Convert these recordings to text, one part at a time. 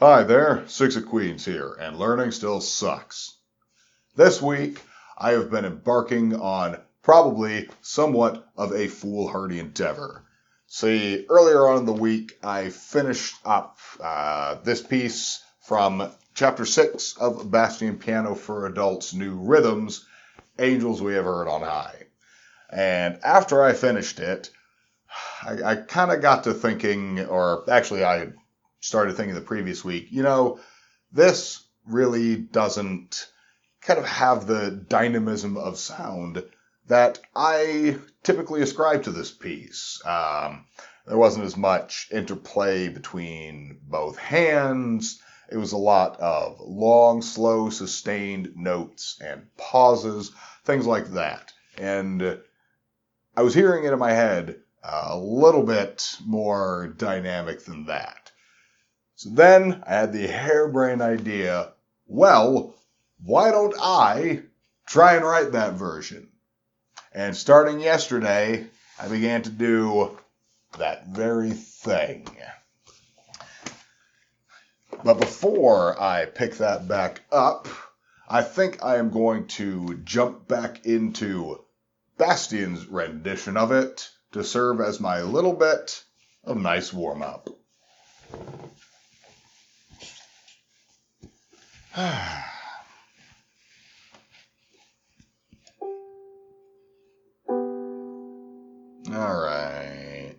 Hi there, Six of Queens here, and learning still sucks. This week, I have been embarking on probably somewhat of a foolhardy endeavor. See, earlier on in the week, I finished up this piece from Chapter 6 of Bastien Piano for Adults New Rhythms, Angels We Have Heard on High. And after I finished it, I kind of got to thinking, or actually I started thinking the previous week, this really doesn't kind of have the dynamism of sound that I typically ascribe to this piece. There wasn't as much interplay between both hands. It was a lot of long, slow, sustained notes and pauses, things like that. And I was hearing it in my head a little bit more dynamic than that. So then I had the harebrained idea, well, why don't I try and write that version? And starting yesterday, I began to do that very thing. But before I pick that back up, I think I am going to jump back into Bastien's rendition of it to serve as my little bit of nice warm-up. All right.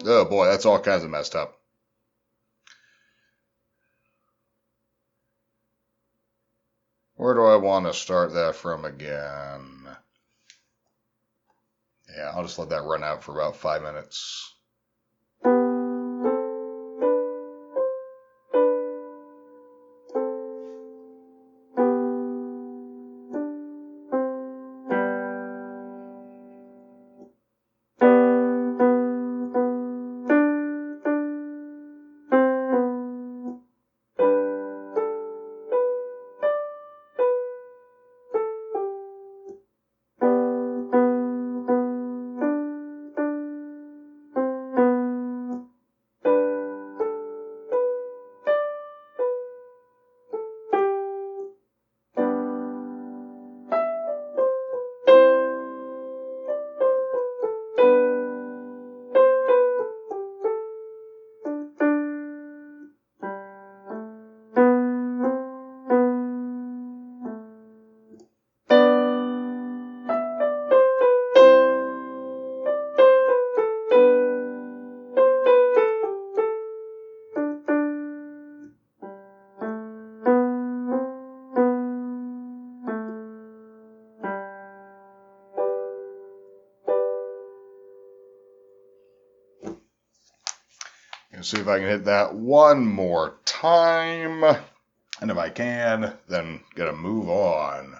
Oh boy, that's all kinds of messed up. Where do I want to start that from again? Yeah, I'll just let that run out for about 5 minutes. And see if I can hit that one more time. And if I can, then gonna move on.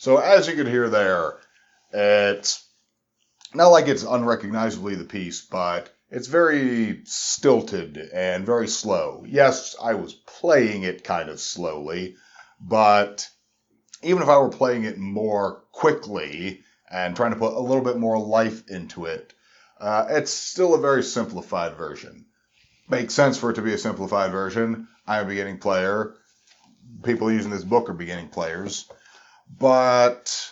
So as you can hear there, it's not like it's unrecognizably the piece, but it's very stilted and very slow. Yes, I was playing it kind of slowly, but even if I were playing it more quickly and trying to put a little bit more life into it, it's still a very simplified version. Makes sense for it to be a simplified version. I'm a beginning player. People using this book are beginning players. But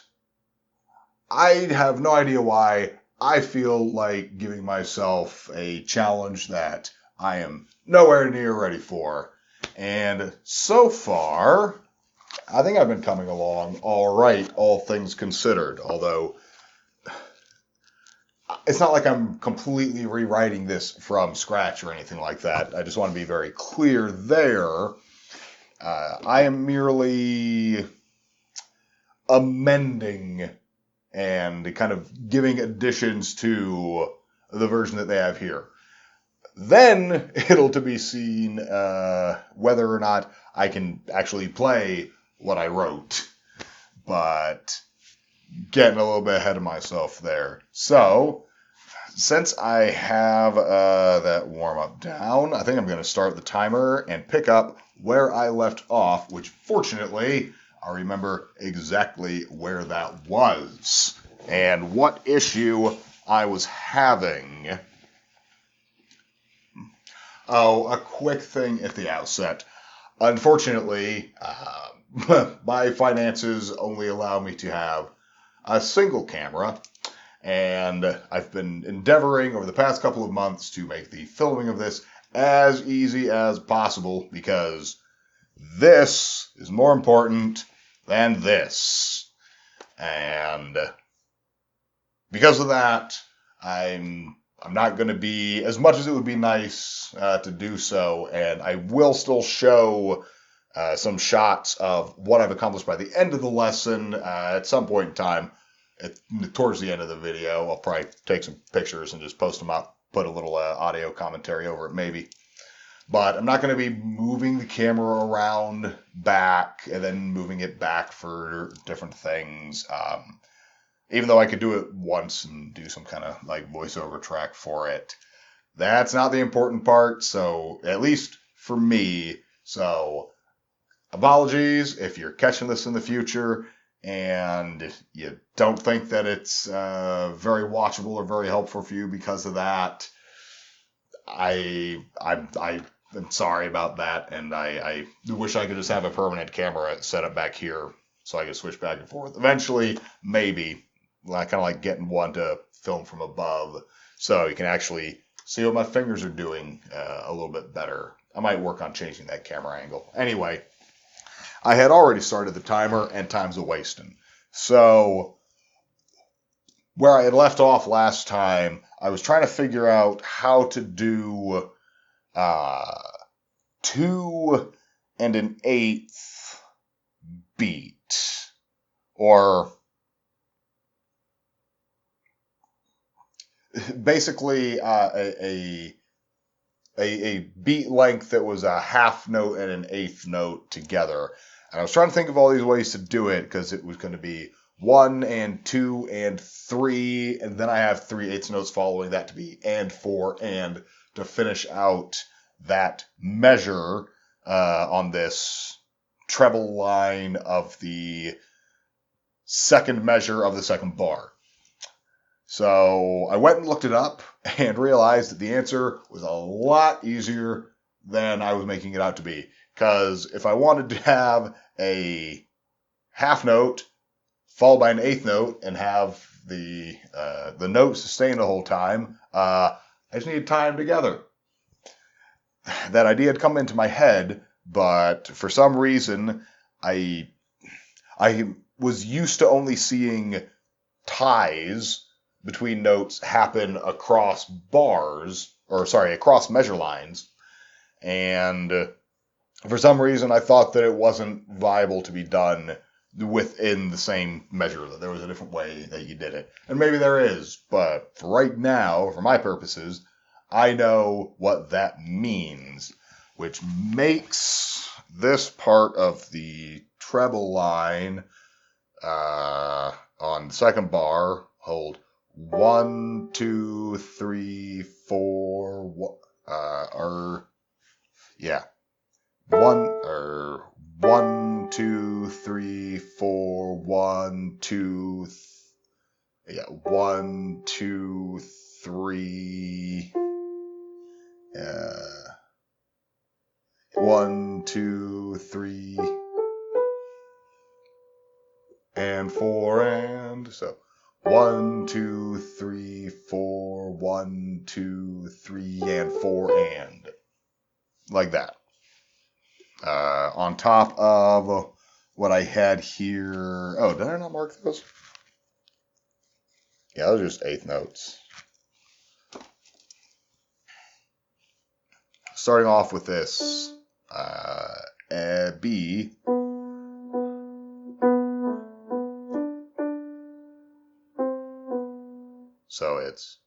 I have no idea why I feel like giving myself a challenge that I am nowhere near ready for. And so far, I think I've been coming along all right, all things considered. Although, it's not like I'm completely rewriting this from scratch or anything like that. I just want to be very clear there. I am merely amending and kind of giving additions to the version that they have here. Then it'll to be seen whether or not I can actually play what I wrote. But getting a little bit ahead of myself there. So, since I have that warm-up down, I think I'm going to start the timer and pick up where I left off, which fortunately I remember exactly where that was and what issue I was having. Oh, a quick thing at the outset. Unfortunately, my finances only allow me to have a single camera, and I've been endeavoring over the past couple of months to make the filming of this as easy as possible, because this is more important than this. And because of that, I'm not going to be, as much as it would be nice to do so, and I will still show some shots of what I've accomplished by the end of the lesson at some point in time. Towards the end of the video, I'll probably take some pictures and just post them up, put a little audio commentary over it maybe. But I'm not going to be moving the camera around back and then moving it back for different things. Even though I could do it once and do some kind of like voiceover track for it. That's not the important part, so at least for me. So apologies if you're catching this in the future and you don't think that it's very watchable or very helpful for you because of that. I'm sorry about that, and I wish I could just have a permanent camera set up back here so I could switch back and forth. Eventually, maybe, I kind of like getting one to film from above so you can actually see what my fingers are doing a little bit better. I might work on changing that camera angle. Anyway, I had already started the timer, and time's a-wasting. So, where I had left off last time, I was trying to figure out how to do 2 1/8 beat, or basically a beat length that was a half note and an eighth note together. And I was trying to think of all these ways to do it, because it was going to be 1 and 2 and 3, and then I have 3/8 notes following that to be and 4, and to finish out that measure on this treble line of the second measure of the second bar. So I went and looked it up and realized that the answer was a lot easier than I was making it out to be. Because if I wanted to have a half note followed by an eighth note and have the note sustain the whole time, I just needed time together. That idea had come into my head, but for some reason, I was used to only seeing ties between notes happen across across measure lines. And for some reason, I thought that it wasn't viable to be done within the same measure, that there was a different way that you did it. And maybe there is, but for right now, for my purposes, I know what that means, which makes this part of the treble line on the second bar, hold 1, 2, 3, 4, yeah, 1, 2, 3, 4, 1, 2, yeah, 1, 2, 3, 1, 2, 3, and 4, and so 1, 2, 3, 4, 1, 2, 3, and 4, and like that. On top of what I had here. Oh, did I not mark those? Yeah, those are just eighth notes. Starting off with this B. So it's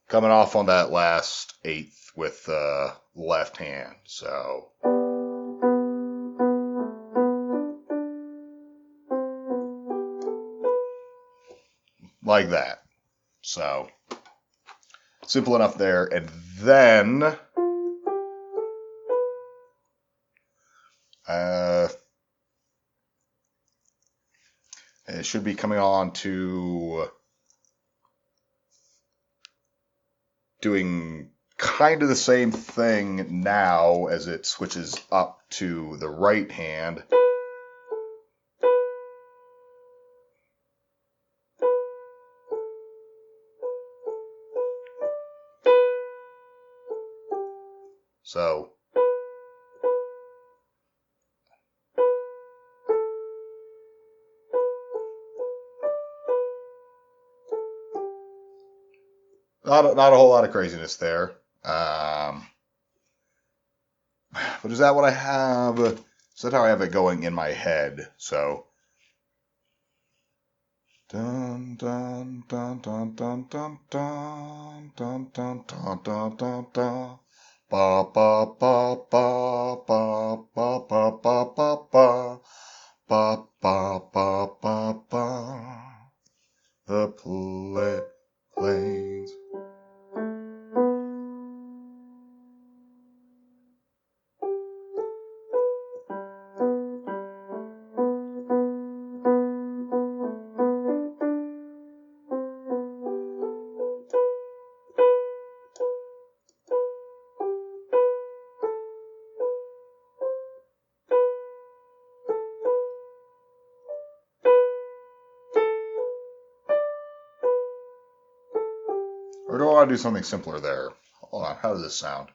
coming off on that last eighth with the left hand. So like that. So simple enough there. And then it should be coming on to doing kind of the same thing now as it switches up to the right hand. So not a whole lot of craziness there. But is that what I have? Is that how I have it going in my head? So dun dun dun dun dun dun dun dun dun dun dun dun dun. Ba ba ba ba ba ba ba ba ba ba ba ba ba ba ba. The plains. Or do I want to do something simpler there? Hold on, how does this sound?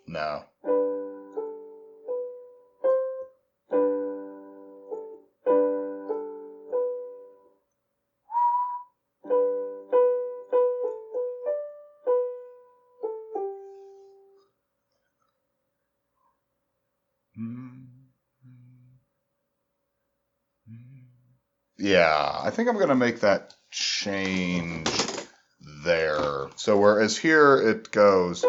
No. Yeah, I think I'm going to make that change there. So whereas here it goes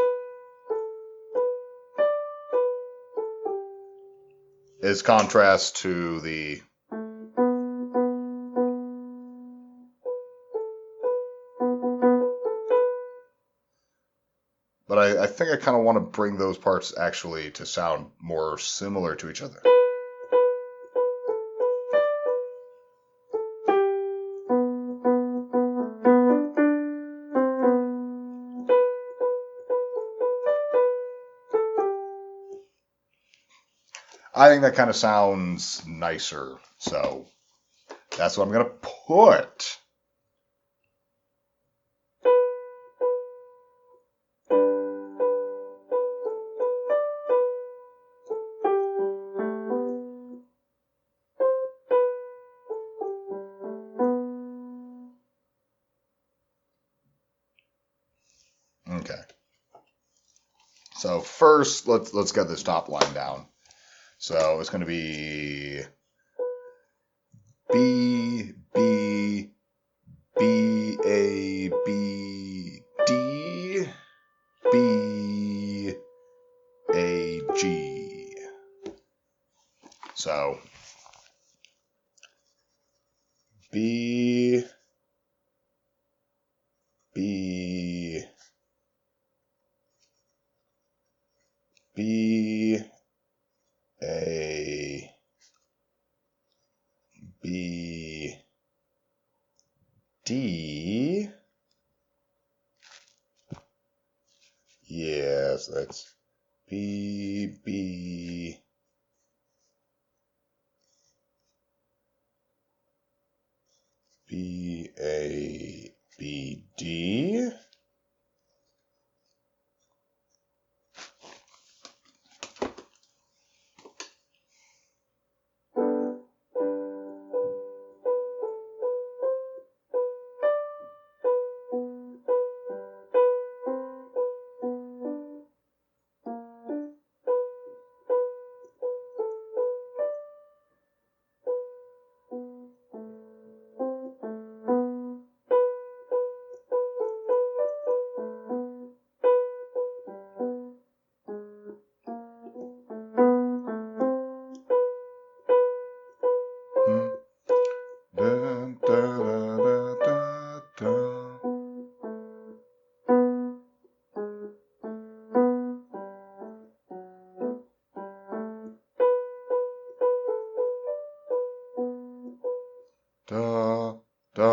is contrast to the but I think I kind of want to bring those parts actually to sound more similar to each other. I think that kind of sounds nicer, so that's what I'm going to put. So first, let's get this top line down. So it's going to be B, B, B, A, B, D, B, A, G. So B, B, B, A, B, D. Yes, that's B, B, B, A, B, D. Da, da, da, da, da. Da, da.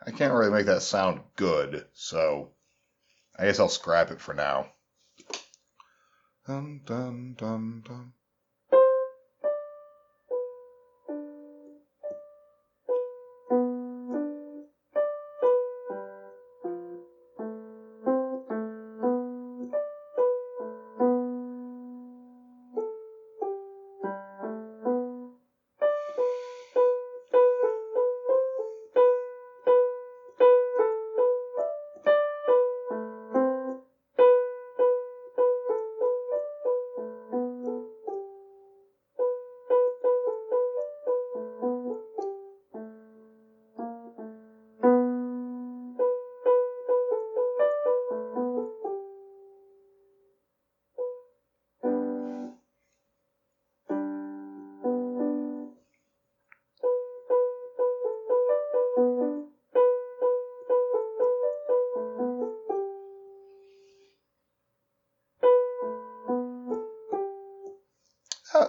I can't really make that sound good, so I guess I'll scrap it for now. Dun, dun, dun, dun.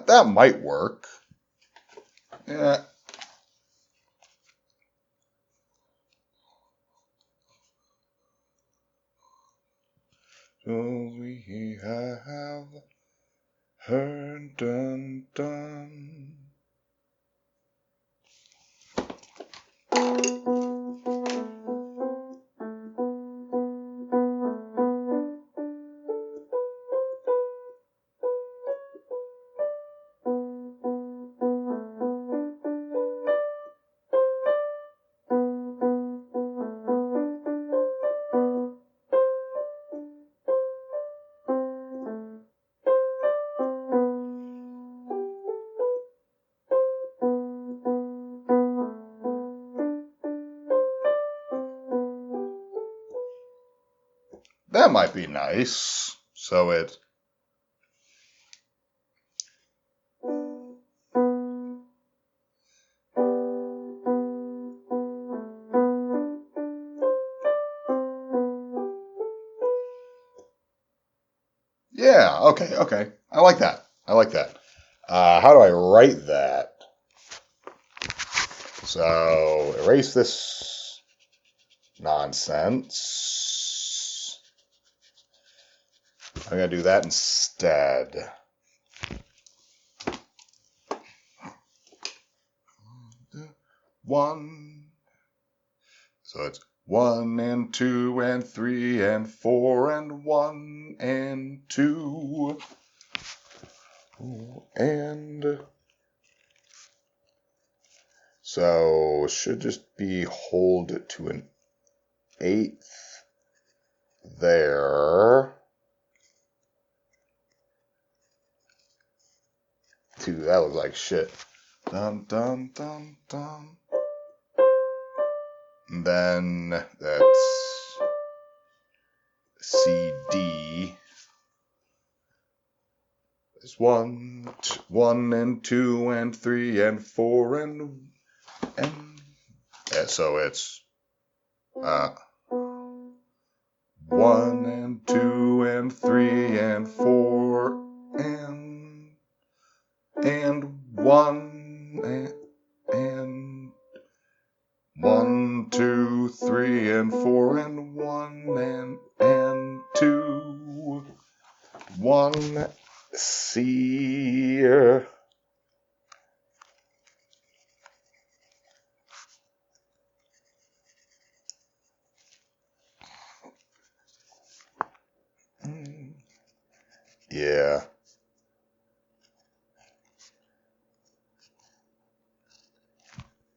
That might work. Yeah. So we have heard dun dun. That might be nice. So it. Yeah, okay. I like that. How do I write that? So, erase this nonsense. I'm going to do that instead. 1. So it's 1 and 2 and 3 and 4 and 1 and 2. And so it should just be hold to an 8th there. 2, that looks like shit. Dun, dun, dun, dun. And then that's C, D. There's 1 and 2 and 3 and 4 and so it's 1 and 2 and 3 and 4 and 1 and 1, 2, 3 and 4 and 1 and 2. 1 C. Yeah.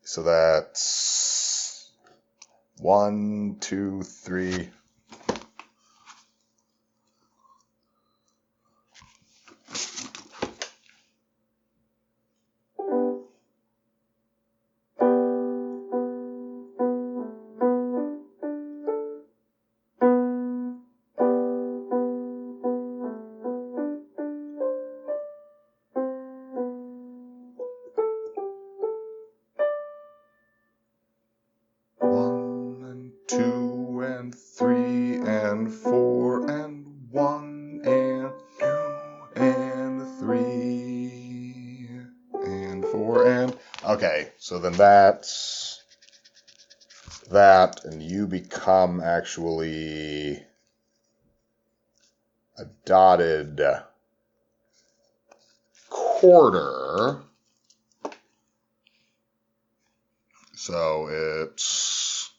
So that's 1, 2, 3. Okay, so then that's that, and you become actually a dotted quarter. So it's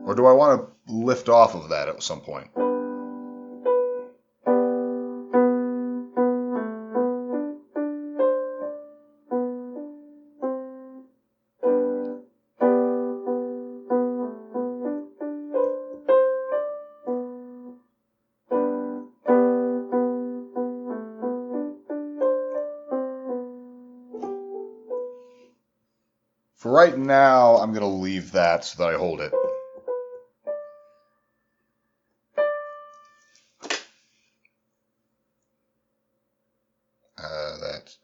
or do I want to lift off of that at some point? For right now, I'm going to leave that so that I hold it. That's...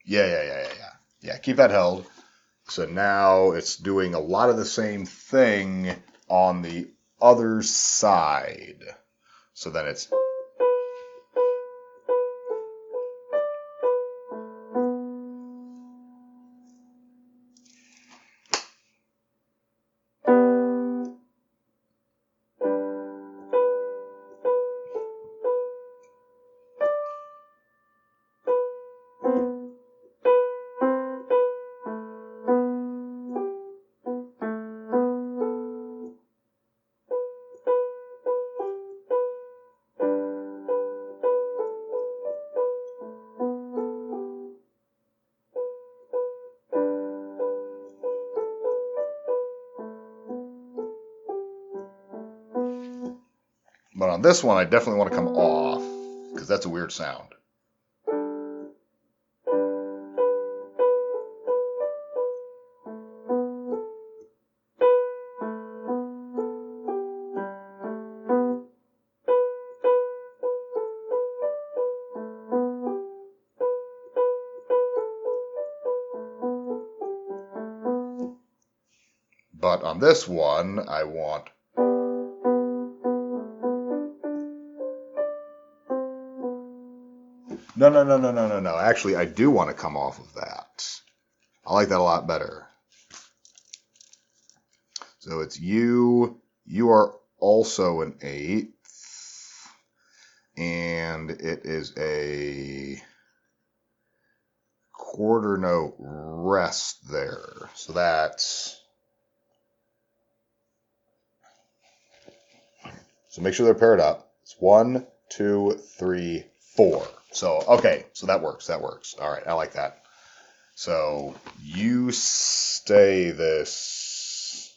Yeah, keep that held. So now it's doing a lot of the same thing on the other side. So then it's... But on this one, I definitely want to come off, because that's a weird sound. But on this one, I want... No. Actually, I do want to come off of that. I like that a lot better. So it's you. You are also an eighth. And it is a quarter note rest there. So that's... So make sure they're paired up. It's 1, 2, 3, 4. So, okay. So that works. That works. All right. I like that. So you stay this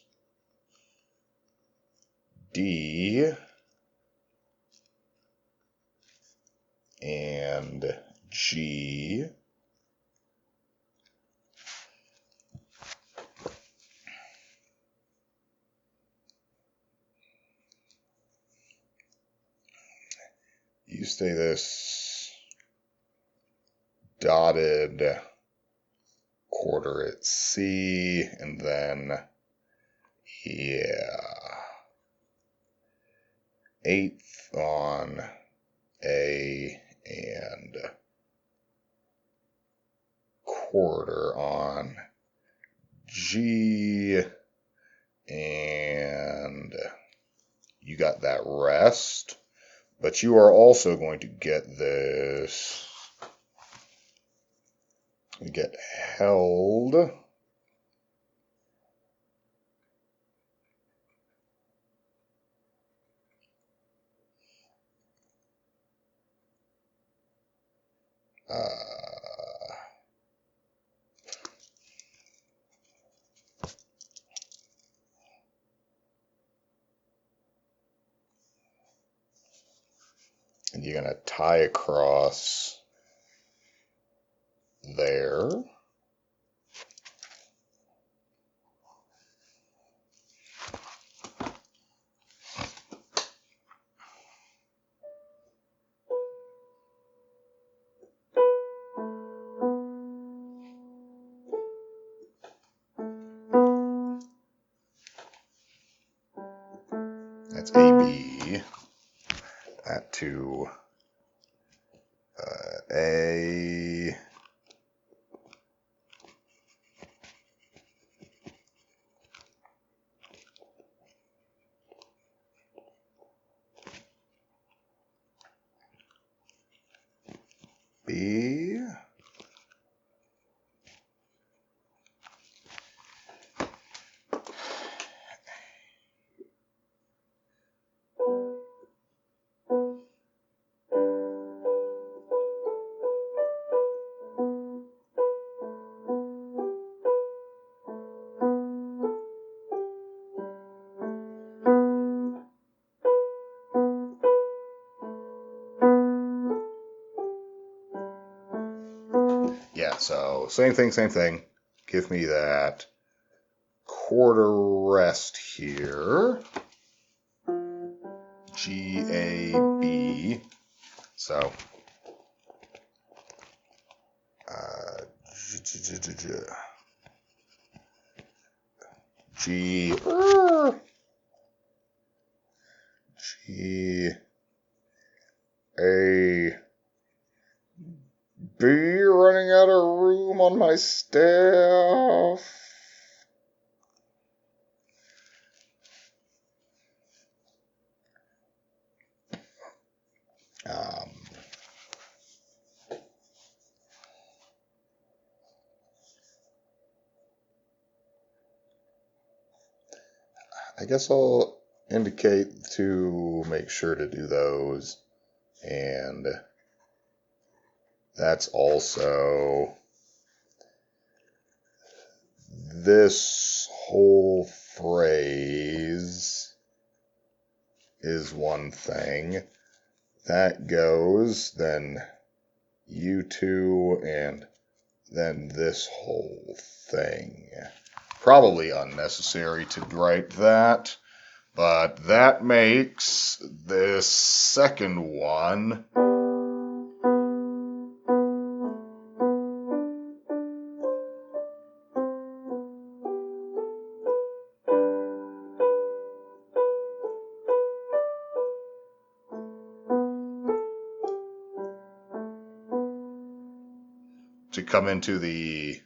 D and G. You stay this dotted quarter at C, and then, yeah, eighth on A and quarter on G, and you got that rest, but you are also going to get this, get held. And you're going to tie across there. That's AB. That to A. B. Yeah, so same thing. Give me that quarter rest here. G, A, B. So, G, G, A, B, running out of room on my staff. I guess I'll indicate to make sure to do those, and that's also this whole phrase is one thing. That goes, then you two, and then this whole thing. Probably unnecessary to write that, but that makes this second one to come into the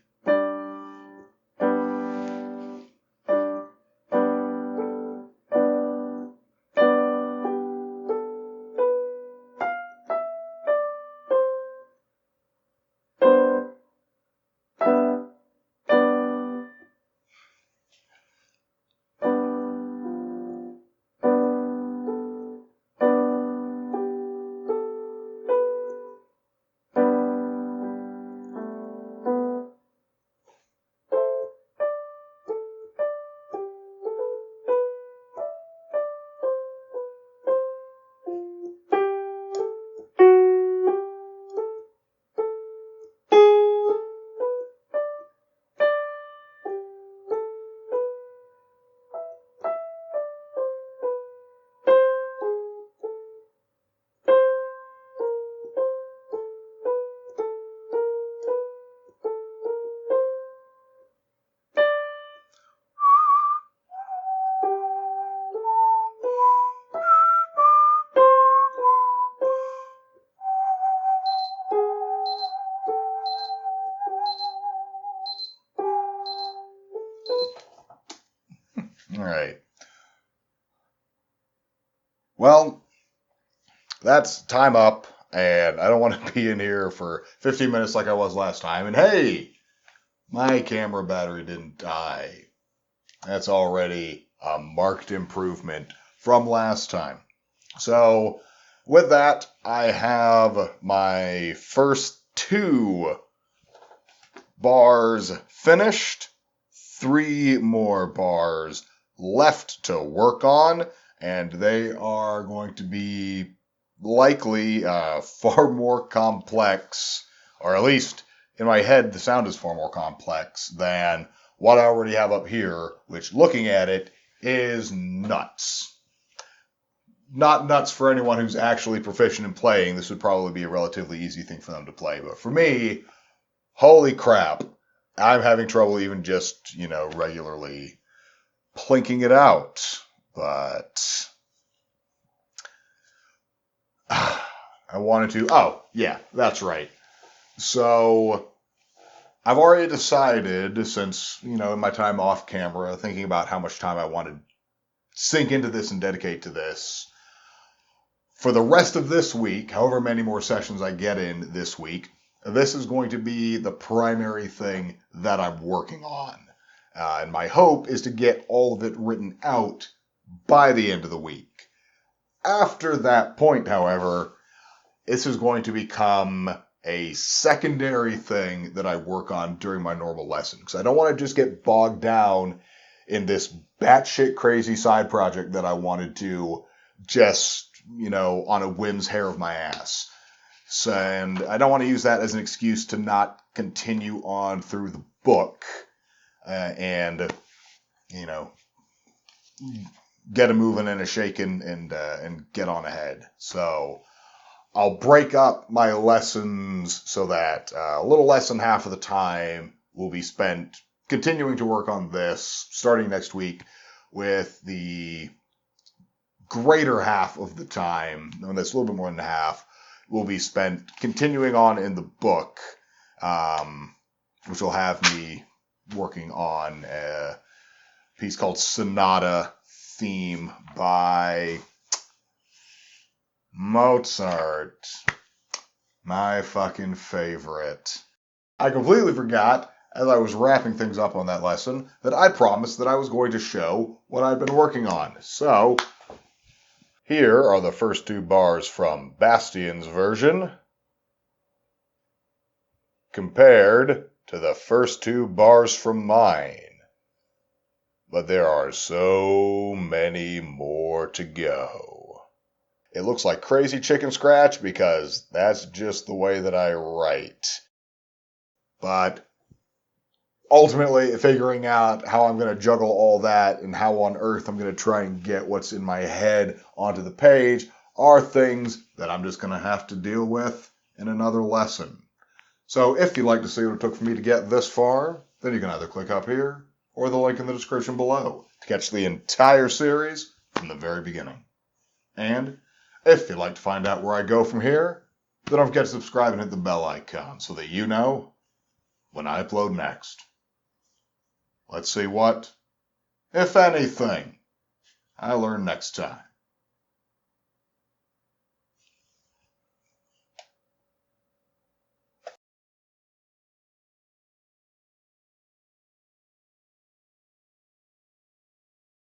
All right. Well, that's time up, and I don't want to be in here for 15 minutes like I was last time. And hey, my camera battery didn't die. That's already a marked improvement from last time. So, with that, I have my first 2 bars finished, 3 more bars left to work on, and they are going to be likely far more complex, or at least in my head the sound is far more complex than what I already have up here, which looking at it is nuts. Not nuts for anyone who's actually proficient in playing. This would probably be a relatively easy thing for them to play, but for me, holy crap, I'm having trouble even just, regularly plinking it out. But I wanted to, oh, yeah, that's right. So I've already decided, since, in my time off camera, thinking about how much time I want to sink into this and dedicate to this, for the rest of this week, however many more sessions I get in this week, this is going to be the primary thing that I'm working on. And my hope is to get all of it written out by the end of the week. After that point, however, this is going to become a secondary thing that I work on during my normal lesson. Because I don't want to just get bogged down in this batshit crazy side project that I want to do just, on a whim's hair of my ass. So, and I don't want to use that as an excuse to not continue on through the book and get a moving and a shaking and get on ahead. So I'll break up my lessons so that a little less than half of the time will be spent continuing to work on this starting next week, with the greater half of the time, and that's a little bit more than half, will be spent continuing on in the book, which will have me working on a piece called Sonata Theme by Mozart. My fucking favorite. I completely forgot, as I was wrapping things up on that lesson, that I promised that I was going to show what I'd been working on. So here are the first 2 bars from Bastien's version, compared to the first 2 bars from mine. But there are so many more to go. It looks like crazy chicken scratch because that's just the way that I write. But ultimately, figuring out how I'm going to juggle all that and how on earth I'm going to try and get what's in my head onto the page are things that I'm just going to have to deal with in another lesson. So if you'd like to see what it took for me to get this far, then you can either click up here or the link in the description below to catch the entire series from the very beginning. And if you'd like to find out where I go from here, then don't forget to subscribe and hit the bell icon so that you know when I upload next. Let's see what, if anything, I learn next time.